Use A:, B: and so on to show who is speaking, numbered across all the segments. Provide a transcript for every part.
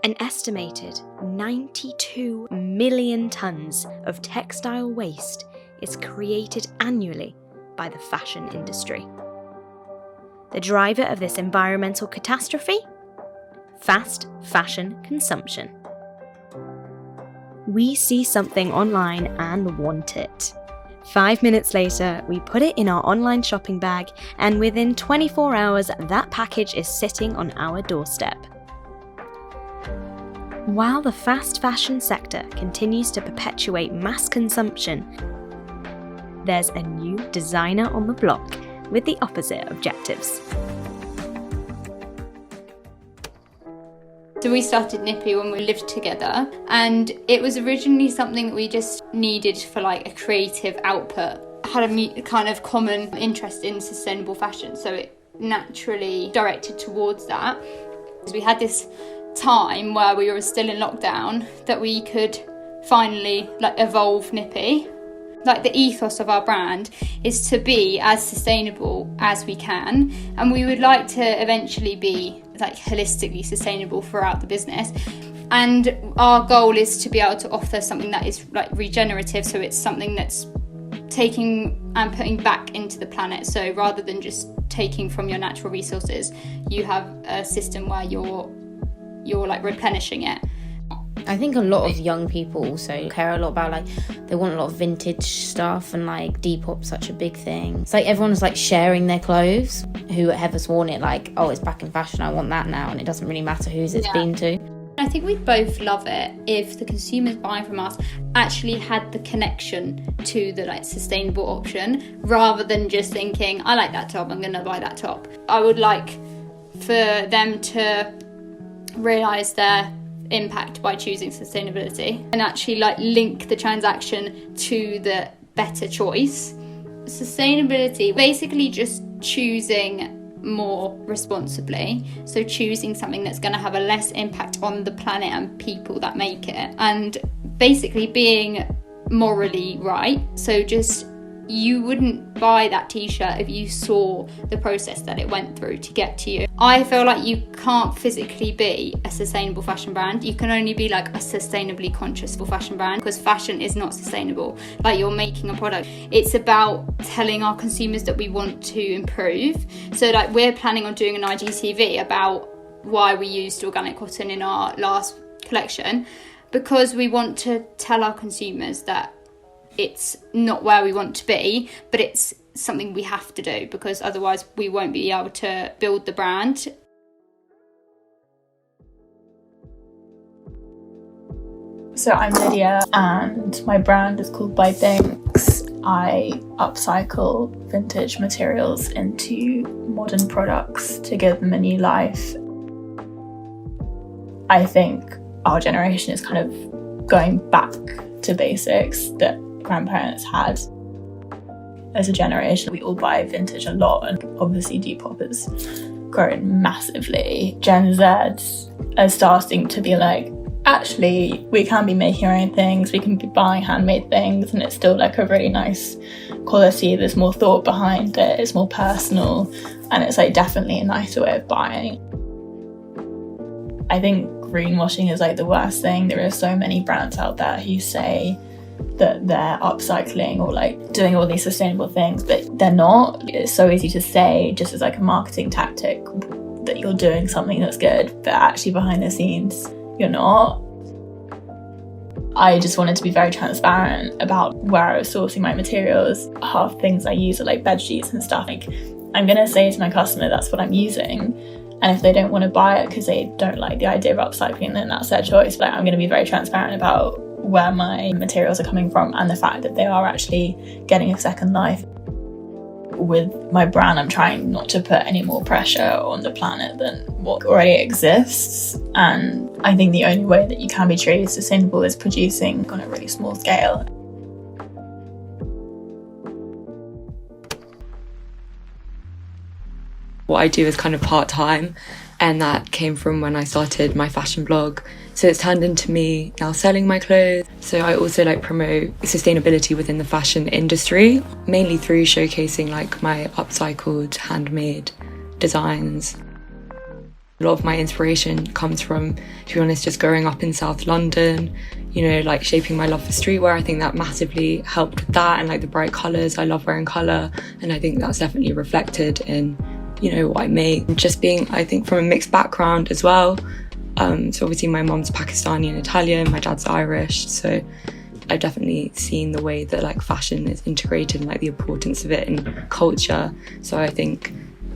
A: An estimated 92 million tonnes of textile waste is created annually by the fashion industry. The driver of this environmental catastrophe? Fast fashion consumption. We see something online and want it. 5 minutes later, we put it in our online shopping bag, and within 24 hours, that package is sitting on our doorstep. While the fast fashion sector continues to perpetuate mass consumption, there's a new designer on the block with the opposite objectives.
B: So we started Nippy when we lived together, and it was originally something that we just needed for like a creative output. I had a kind of common interest in sustainable fashion, so it naturally directed towards that. We had this time where we were still in lockdown that we could finally like evolve Nippy. Like the ethos of our brand is to be as sustainable as we can, and we would like to eventually be like holistically sustainable throughout the business. And our goal is to be able to offer something that is like regenerative, so it's something that's taking and putting back into the planet. So rather than just taking from your natural resources, you have a system where you're like replenishing it.
C: I think a lot of young people also care a lot about, like, they want a lot of vintage stuff, and like Depop's such a big thing. It's like everyone's like sharing their clothes. Whoever's worn it, like, oh, it's back in fashion, I want that now, and it doesn't really matter whose it's been to.
B: I think we'd both love it if the consumers buying from us actually had the connection to the like sustainable option, rather than just thinking, I like that top, I'm going to buy that top. I would like for them to realise their impact by choosing sustainability and actually like link the transaction to the better choice. Sustainability, basically just choosing more responsibly, so choosing something that's going to have a less impact on the planet and people that make it, and basically being morally right. So just, you wouldn't buy that t-shirt if you saw the process that it went through to get to you. I feel like you can't physically be a sustainable fashion brand. You can only be like a sustainably conscious fashion brand, because fashion is not sustainable. Like, you're making a product. It's about telling our consumers that we want to improve. So like, we're planning on doing an IGTV about why we used organic cotton in our last collection, because we want to tell our consumers that it's not where we want to be, but it's something we have to do, because otherwise we won't be able to build the brand.
D: So I'm Lydia, and my brand is called By Things. I upcycle vintage materials into modern products to give them a new life. I think our generation is kind of going back to basics that grandparents had. As a generation, we all buy vintage a lot, and obviously Depop has grown massively. Gen Z are starting to be like, actually, we can be making our own things, we can be buying handmade things, and it's still like a really nice quality. There's more thought behind it, it's more personal, and it's like definitely a nicer way of buying. I think greenwashing is like the worst thing. There are so many brands out there who say that they're upcycling or like doing all these sustainable things, but they're not. It's so easy to say, just as like a marketing tactic, that you're doing something that's good, but actually behind the scenes you're not. I just wanted to be very transparent about where I was sourcing my materials. Half things I use are like bed sheets and stuff. Like, I'm gonna say to my customer that's what I'm using, and if they don't want to buy it because they don't like the idea of upcycling, then that's their choice. But I'm going to be very transparent about where my materials are coming from and the fact that they are actually getting a second life. With my brand, I'm trying not to put any more pressure on the planet than what already exists. And I think the only way that you can be truly sustainable is producing on a really small scale.
E: What I do is kind of part-time, and that came from when I started my fashion blog. So it's turned into me now selling my clothes. So I also like promote sustainability within the fashion industry, mainly through showcasing like my upcycled handmade designs. A lot of my inspiration comes from, to be honest, just growing up in South London, you know, like shaping my love for streetwear. I think that massively helped with that, and like the bright colours. I love wearing colour, and I think that's definitely reflected in, you know, what I make. Just being, I think, from a mixed background as well. So obviously my mom's Pakistani and Italian, my dad's Irish, so I've definitely seen the way that like fashion is integrated and like the importance of it in culture. So I think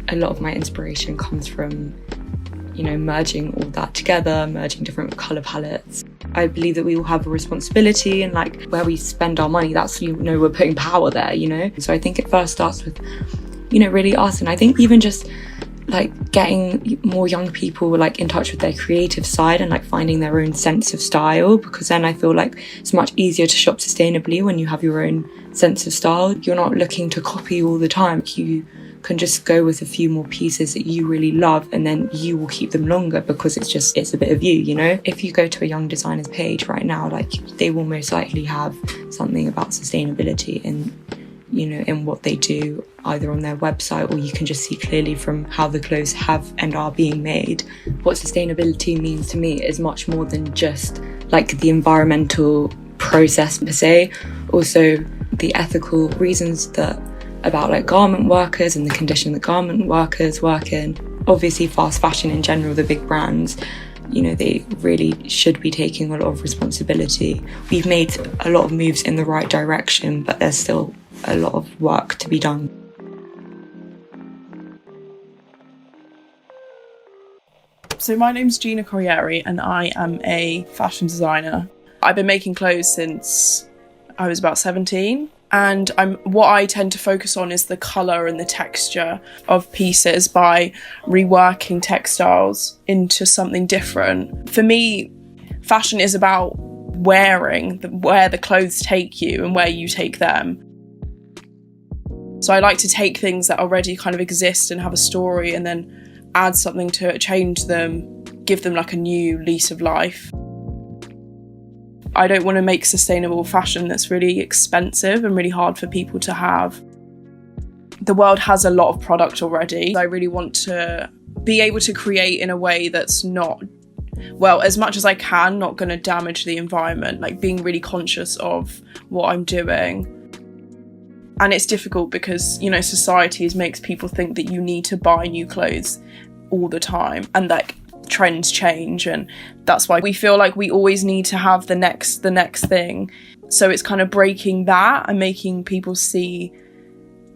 E: a lot of my inspiration comes from, you know, merging all that together, merging different colour palettes. I believe that we all have a responsibility, and like where we spend our money, that's, you know, we're putting power there, you know. So I think it first starts with, you know, really us, and I think even just like getting more young people like in touch with their creative side and like finding their own sense of style, because then I feel like it's much easier to shop sustainably when you have your own sense of style. You're not looking to copy all the time. You can just go with a few more pieces that you really love, and then you will keep them longer because it's a bit of you, you know. If you go to a young designer's page right now, like they will most likely have something about sustainability in, you know, in what they do, either on their website, or you can just see clearly from how the clothes have and are being made. What sustainability means to me is much more than just like the environmental process per se, also the ethical reasons that about like garment workers and the condition that garment workers work in. Obviously fast fashion in general, the big brands, you know, they really should be taking a lot of responsibility. We've made a lot of moves in the right direction, but there's still a lot of work to be done.
F: So my name's Gina Corrieri and I am a fashion designer. I've been making clothes since I was about 17, and what I tend to focus on is the colour and the texture of pieces by reworking textiles into something different. For me, fashion is about wearing, where the clothes take you and where you take them. So I like to take things that already kind of exist and have a story and then add something to it, change them, give them like a new lease of life. I don't want to make sustainable fashion that's really expensive and really hard for people to have. The world has a lot of product already. I really want to be able to create in a way that's not, well, as much as I can, not going to damage the environment, like being really conscious of what I'm doing. And it's difficult because, you know, society makes people think that you need to buy new clothes all the time, and like trends change, and that's why we feel like we always need to have the next thing. So it's kind of breaking that and making people see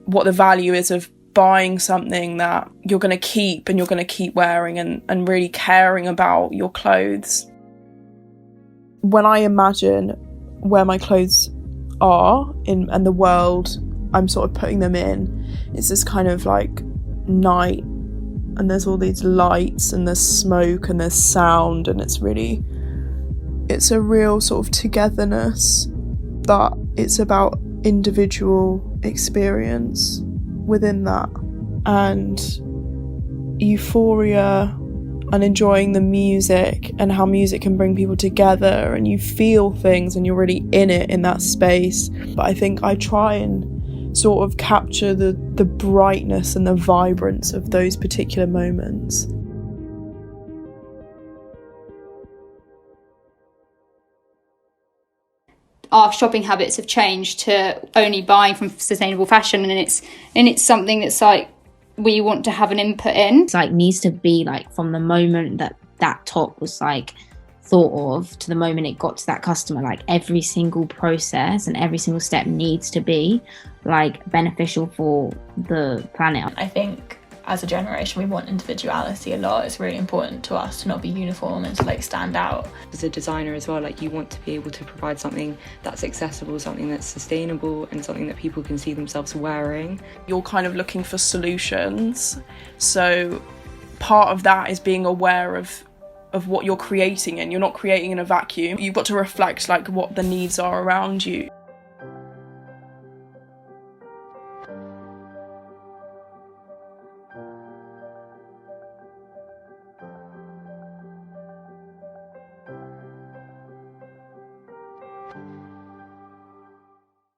F: what the value is of buying something that you're going to keep and you're going to keep wearing, and really caring about your clothes. When I imagine where my clothes are in and the world I'm sort of putting them in, it's this kind of like night, and there's all these lights and there's smoke and there's sound, and it's a real sort of togetherness, but it's about individual experience within that, and euphoria and enjoying the music and how music can bring people together, and you feel things and you're really in it in that space. But I think I try and sort of capture the brightness and the vibrance of those particular moments.
B: Our shopping habits have changed to only buying from sustainable fashion, and it's something that's like we want to have an input in.
C: It's like needs to be like from the moment that top was like thought of to the moment it got to that customer, like every single process and every single step needs to be like beneficial for the planet.
D: I think as a generation we want individuality a lot. It's really important to us to not be uniform and to like stand out.
E: As a designer as well, like you want to be able to provide something that's accessible, something that's sustainable, and something that people can see themselves wearing.
F: You're kind of looking for solutions, so part of that is being aware of what you're creating, and you're not creating in a vacuum. You've got to reflect like what the needs are around you.